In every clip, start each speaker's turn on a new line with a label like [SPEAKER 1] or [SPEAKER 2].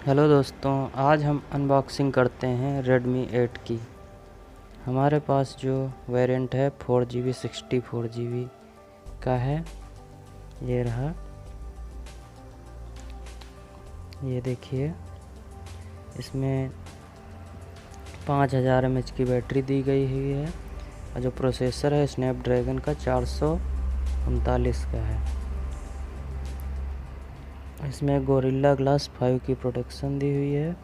[SPEAKER 1] Hello दोस्तों, आज हम अनबॉक्सिंग करते हैं Redmi 8 की। हमारे पास जो वेरिएंट है 4GB 64GB का है। ये रहा, ये देखिए। इसमें 5000 mAh की बैटरी दी गई हुई है और जो प्रोसेसर है स्नैपड्रैगन का 439 का है। इसमें गोरिल्ला ग्लास 5 की प्रोटेक्शन दी हुई है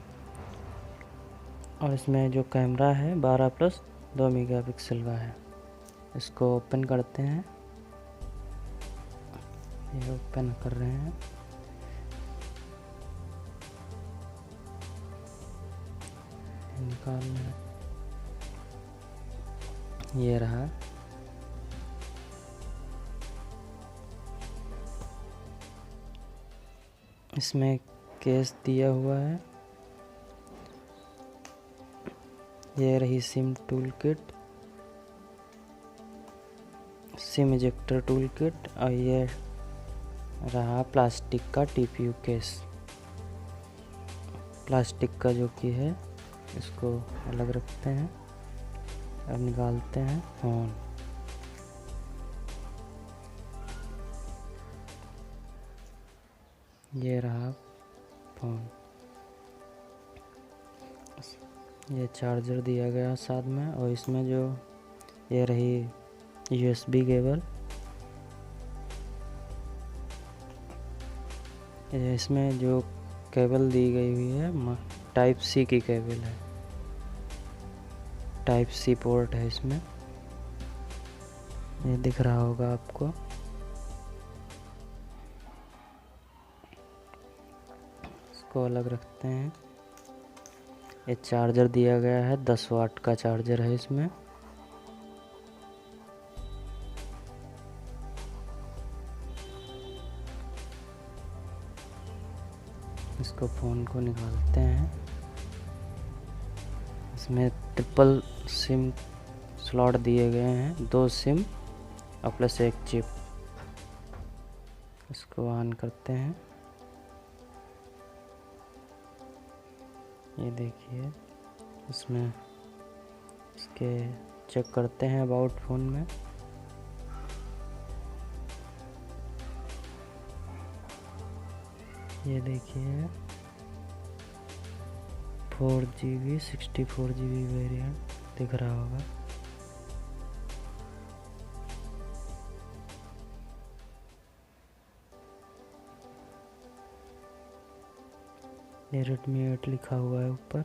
[SPEAKER 1] और इसमें जो कैमरा है 12+2 मेगापिक्सल का है। इसको ओपन करते हैं। ये ओपन कर रहे हैं। निकाल रहे हैं। ये रहा। इसमें केस दिया हुआ है। ये रही SIM tool kit, SIM ejector tool kit और ये रहा प्लास्टिक का टीपीयू केस। प्लास्टिक का जो कि है इसको अलग रखते हैं और निकालते हैं फ़ोन। ये रहा फ़ोन। ये चार्जर दिया गया साथ में और इसमें जो ये रही USB केबल। इसमें जो केबल दी गई हुई है टाइप C की केबल है। टाइप C पोर्ट है इसमें। ये दिख रहा होगा आपको। इसको अलग रखते हैं। ये चार्जर दिया गया है, 10 वाट का चार्जर है इसमें। इसको फ़ोन को निकालते हैं। इसमें ट्रिपल सिम स्लॉट दिए गए हैं, 2 सिम और प्लस 1 चिप। इसको ऑन करते हैं। ये देखिए, इसमें इसके चेक करते हैं अबाउट फ़ोन में। ये देखिए 4GB 64GB वेरिएंट दिख रहा होगा। ये Redmi 8 लिखा हुआ है ऊपर।